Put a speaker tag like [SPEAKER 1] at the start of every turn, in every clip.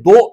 [SPEAKER 1] 2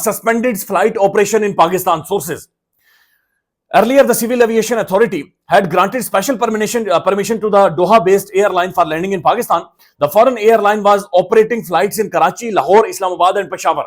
[SPEAKER 1] suspended flight operation in Pakistan. Sources: earlier, the Civil Aviation Authority had granted special permission to the Doha-based airline for landing in Pakistan. The foreign airline was operating flights in Karachi, Lahore, Islamabad, and Peshawar.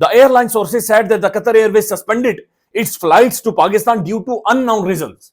[SPEAKER 1] The airline sources said that the Qatar Airways suspended its flights to Pakistan due to unknown reasons.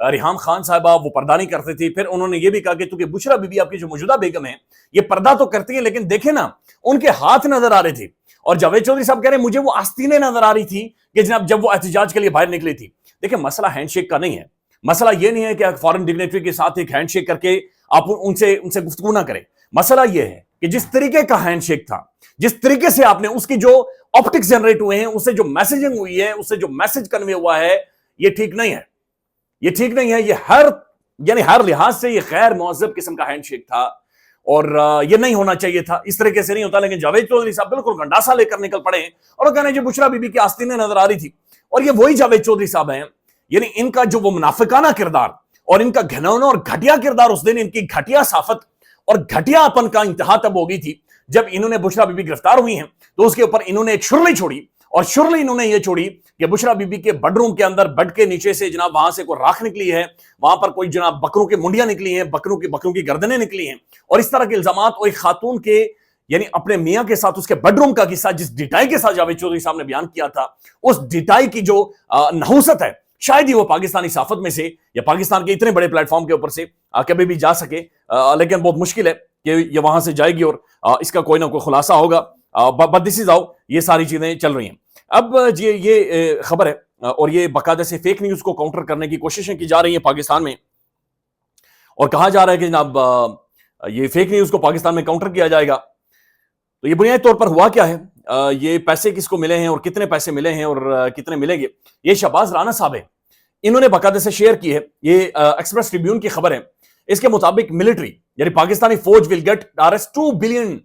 [SPEAKER 1] Reham Khan صاحبہ وہ پردہ نہیں کرتے تھے. پھر انہوں نے یہ بھی کہا کہ چونکہ بشرا بی بی آپ کی جو موجودہ بیگم ہے یہ پردہ تو کرتی ہیں لیکن دیکھیں نا ان کے ہاتھ نظر آ رہے تھے. اور جاوید چودھری صاحب کہہ رہے ہیں مجھے وہ آستینیں نظر آ رہی تھی کہ جناب جب وہ احتجاج کے لیے باہر نکلی تھی. دیکھیں مسئلہ ہینڈ شیک کا نہیں ہے, مسئلہ یہ نہیں ہے کہ فارن ڈگنیٹری کے ساتھ ایک ہینڈ شیک کر کے آپ ان سے گفتگو نہ کریں. مسئلہ یہ ہے کہ جس طریقے کا ہینڈ شیک تھا, جس طریقے سے آپ نے اس کی جو آپٹکس جنریٹ ہوئے ہیں, اس سے جو میسجنگ ہوئی ہے, اس سے جو میسج کنوے ہوا ہے, یہ ٹھیک نہیں ہے, یہ ٹھیک نہیں ہے. یہ ہر لحاظ سے یہ غیر مہذب قسم کا ہینڈ شیک تھا اور یہ نہیں ہونا چاہیے تھا, اس طریقے سے نہیں ہوتا. لیکن جاوید چودھری صاحب بالکل گنڈاسا لے کر نکل پڑے ہیں اور وہ کہنے ہیں جی بشرا بی بی کی آستینیں نظر آ رہی تھی. اور یہ وہی جاوید چودھری صاحب ہیں, یعنی ان کا جو وہ منافقانہ کردار اور ان کا گھنونا اور گھٹیا کردار, اس دن ان کی گھٹیا صافت اور گھٹیا اپن کا انتہا تب ہو گئی تھی جب انہوں نے بشرا بی بی گرفتار ہوئی ہیں تو اس کے اوپر انہوں نے ایک شرلی چھوڑی. اور شرلی انہوں نے یہ چھوڑی کہ بشرا بی بی کے بیڈ روم کے اندر بیڈ کے نیچے سے جناب وہاں سے کوئی راکھ نکلی ہے, وہاں پر کوئی جناب بکروں کے منڈیاں نکلی ہیں, بکروں کی گردنیں نکلی ہیں, اور اس طرح کے الزامات. اور ایک خاتون کے یعنی اپنے میاں کے ساتھ اس کے بیڈ روم کا قصہ جس ڈیٹائی کے ساتھ جاوید چودھری صاحب نے بیان کیا تھا, اس ڈیٹائی کی جو نحوست ہے شاید ہی وہ پاکستانی صحافت میں سے یا پاکستان کے اتنے بڑے پلیٹ فارم کے اوپر سے کبھی بھی جا سکے, لیکن بہت مشکل ہے کہ یہ وہاں سے جائے گی اور اس کا کوئی نہ کوئی خلاصہ ہوگا. بٹ دس از ہاؤ یہ ساری چیزیں چل رہی ہیں. اب یہ خبر ہے اور یہ باقاعدہ سے فیک نیوز کو کاؤنٹر کرنے کی کوششیں کی جا رہی ہیں پاکستان میں, اور کہا جا رہا ہے کہ جناب یہ فیک نیوز کو پاکستان میں کاؤنٹر کیا جائے گا. تو یہ بنیادی طور پر ہوا کیا ہے, یہ پیسے کس کو ملے ہیں اور کتنے پیسے ملے ہیں اور کتنے ملیں گے, یہ شہباز رانا صاحب ہیں, انہوں نے باقاعدہ سے شیئر کی ہے. یہ ایکسپریس ٹریبیون کی خبر ہے. اس کے مطابق ملٹری یعنی پاکستانی فوج ول گیٹ $2 بلین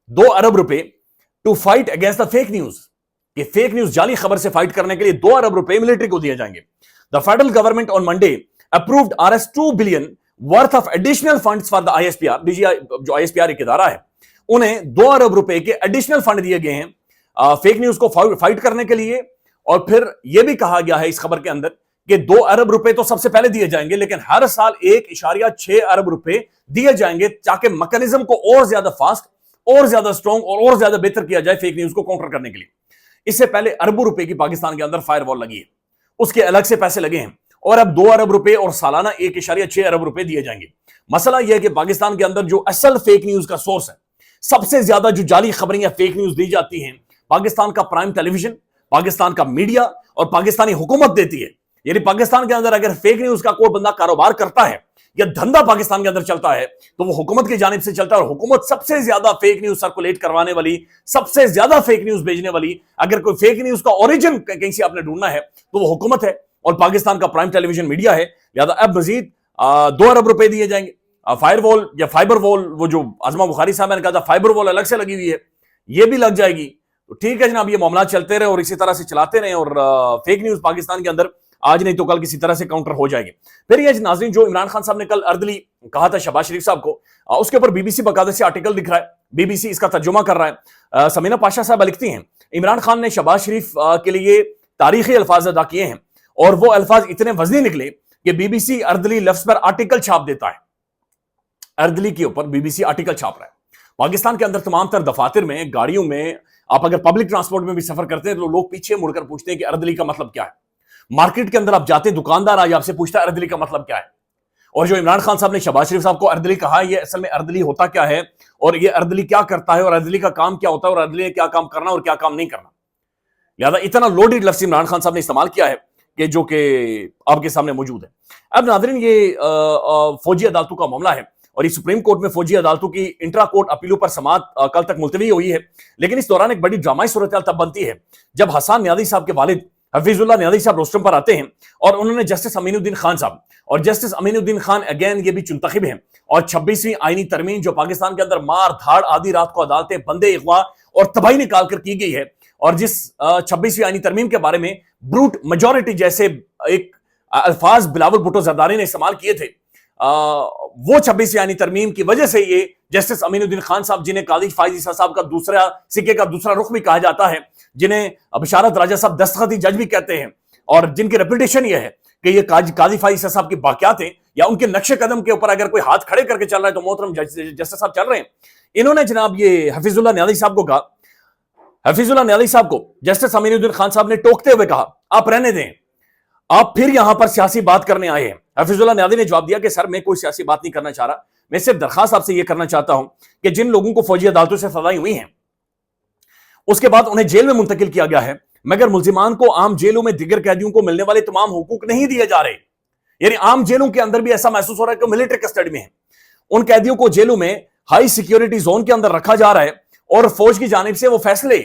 [SPEAKER 1] 2 ارب روپے to fight against the fake news. کہ فیک نیوز جعلی خبر سے فائٹ کرنے کے لیے 2 ارب روپے ملٹری کو دیے جائیں گے. The federal government on Monday approved $2 billion worth of additional funds for the ISPR. جو ISPR ایک ادارہ ہے, انہیں 2 ارب روپے کے ایڈیشنل فنڈ دیے گئے ہیں فیک نیوز کو فائٹ کرنے کے لیے. اور پھر یہ بھی کہا گیا ہے اس خبر کے اندر کہ 2 ارب روپے تو سب سے پہلے دیے جائیں گے, لیکن ہر سال 1.6 ارب روپے دیے جائیں گے تاکہ میکانزم کو اور زیادہ فاسٹ, اور زیادہ سٹرونگ اور زیادہ بہتر کیا جائے فیک نیوز کو کاؤنٹر کرنے کے لیے. اس سے پہلے اربوں روپے کی پاکستان کے اندر فائر وال لگی ہے, اس کے الگ سے پیسے لگے ہیں, اور اب 2 ارب روپے اور سالانہ 1.6 ارب روپے دیے جائیں گے. مسئلہ یہ ہے کہ پاکستان کے اندر جو اصل فیک نیوز کا سورس ہے, سب سے زیادہ جو جعلی خبریں یا فیک نیوز دی جاتی ہیں, پاکستان کا پرائم ٹیلی ویژن, پاکستان کا میڈیا اور پاکستانی حکومت دیتی ہے. یعنی پاکستان کے اندر اگر فیک نیوز کا کوئی بندہ کاروبار کرتا ہے یا دھندا پاکستان کے اندر چلتا ہے تو وہ حکومت کی جانب سے چلتا ہے, اور حکومت سب سے زیادہ فیک نیوز سرکولیٹ کروانے والی, سب سے زیادہ فیک نیوز بھیجنے والی, اگر کوئی فیک نیوز کا اوریجن کہیں سے آپ نے ڈھونڈنا ہے تو وہ حکومت ہے اور پاکستان کا پرائم ٹیلی ویژن میڈیا ہے. لہٰذا اب مزید 2 ارب روپے دیے جائیں گے. فائر وال یا فائبر وال, وہ جو عظمہ بخاری صاحب نے کہا تھا فائبر وال الگ سے لگی ہوئی ہے, یہ بھی لگ جائے گی. تو ٹھیک ہے جناب, یہ معاملات چلتے رہے اور اسی طرح سے چلاتے رہے, اور فیک نیوز پاکستان کے اندر آج نہیں تو کل کسی طرح سے کاؤنٹر ہو جائے گی. پھر یہ ناظرین جو عمران خان صاحب نے کل اردلی کہا تھا شہباز شریف صاحب کو, اس کے اوپر BBC باقاعدہ سے آرٹیکل دکھ رہا ہے, BBC اس کا ترجمہ کر رہا ہے. سمینہ پاشا صاحب لکھتی ہیں عمران خان نے شہباز شریف کے لیے تاریخی الفاظ ادا کیے ہیں, اور وہ الفاظ اتنے وزنی نکلے کہ BBC اردلی لفظ پر آرٹیکل چھاپ دیتا ہے. اردلی کے اوپر BBC آرٹیکل چھاپ رہا ہے. پاکستان کے اندر تمام تر دفاتر میں, گاڑیوں میں, آپ اگر پبلک ٹرانسپورٹ میں بھی سفر کرتے ہیں تو لوگ پیچھے مڑ کر پوچھتے ہیں کہ اردلی کا مطلب کیا ہے. مارکیٹ کے اندر آپ جاتے ہیں, دکاندار آج آپ سے پوچھتا ہے اردلی کا مطلب کیا ہے. اور جو عمران خان صاحب نے شہباز شریف صاحب کو اردلی کہا, یہ اصل میں اردلی ہوتا کیا ہے, اور یہ اردلی کیا کرتا ہے, اور اردلی کا کام کیا ہوتا ہے, اور اردلی نے کیا کام کرنا اور کیا کام نہیں کرنا. لہٰذا اتنا لوڈیڈ لفظ عمران خان صاحب نے استعمال کیا ہے کہ جو کہ آپ کے سامنے موجود ہے. اب ناظرین یہ فوجی عدالتوں کا معاملہ ہے, اور یہ سپریم کورٹ میں فوجی عدالتوں کی انٹرا کورٹ اپیلوں پر سماعت کل تک ملتوی ہوئی ہے. لیکن اس دوران ایک بڑی ڈرامائی صورتحال تب بنتی ہے جب حسان نیازی صاحب کے والد حفیظ اللہ نیازی صاحب روسٹرم پر آتے ہیں, اور انہوں نے جسٹس امین الدین خان صاحب, اور جسٹس امین الدین خان اگین یہ بھی چنتخب ہیں, اور 26ویں آئینی ترمیم جو پاکستان کے اندر مار دھاڑ آدھی رات کو عدالتیں بندے اغوا اور تباہی نکال کر کی گئی ہے, اور جس 26ویں آئینی ترمیم کے بارے میں بروٹ میجورٹی جیسے ایک الفاظ بلاول بھٹو زرداری نے استعمال کیے تھے, وہ 26ویں آئینی ترمیم کی وجہ سے یہ جسٹس امین الدین خان صاحب, جنہیں قاضی فائز عیسیٰ صاحب کا دوسرا سکے کا دوسرا رخ بھی کہا جاتا ہے, جنہیں بشارت راجہ صاحب دستخطی جج بھی کہتے ہیں, اور جن کی ریپوٹیشن یہ ہے کہ یہ قاضی فائز عیسیٰ صاحب کی باقیات ہیں, یا ان کے نقش قدم کے اوپر اگر کوئی ہاتھ کھڑے کر کے چل رہا ہے تو محترم جسٹس صاحب چل رہے ہیں. انہوں نے جناب یہ حفیظ اللہ نیازی صاحب کو کہا, حفیظ اللہ نیازی صاحب کو جسٹس امین الدین خان صاحب نے ٹوکتے ہوئے کہا آپ رہنے دیں, آپ پھر یہاں پر سیاسی بات کرنے آئے ہیں۔ حفیظ اللہ نیازی نے جواب دیا کہ سر میں کوئی سیاسی بات نہیں کرنا چاہ رہا، میں صرف درخواست آپ سے یہ کرنا چاہتا ہوں کہ جن لوگوں کو فوجی عدالتوں سے سزائیں ہوئی ہیں اس کے بعد انہیں جیل میں منتقل کیا گیا ہے، مگر ملزمان کو عام جیلوں میں دیگر قیدیوں کو ملنے والے تمام حقوق نہیں دیے جا رہے۔ یعنی عام جیلوں کے اندر بھی ایسا محسوس ہو رہا ہے کہ ملٹری کسٹڈی میں ہیں، ان قیدیوں کو جیلوں میں ہائی سیکیورٹی زون کے اندر رکھا جا رہا ہے، اور فوج کی جانب سے وہ فیصلے،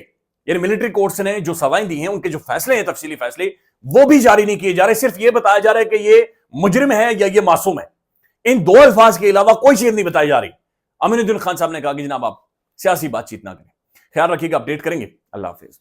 [SPEAKER 1] یعنی ملٹری کورٹس نے جو سزائیں دی ہیں ان کے جو فیصلے ہیں، تفصیلی فیصلے، وہ بھی جاری نہیں کیے جا رہے، صرف یہ بتایا جا رہا ہے کہ یہ مجرم ہے یا یہ معصوم ہے۔ ان دو الفاظ کے علاوہ کوئی چیز نہیں بتائی جا رہی۔ امین الدین خان صاحب نے کہا کہ جناب آپ سیاسی بات چیت نہ کریں۔ خیال رکھیے گا، اپڈیٹ کریں گے۔ اللہ حافظ۔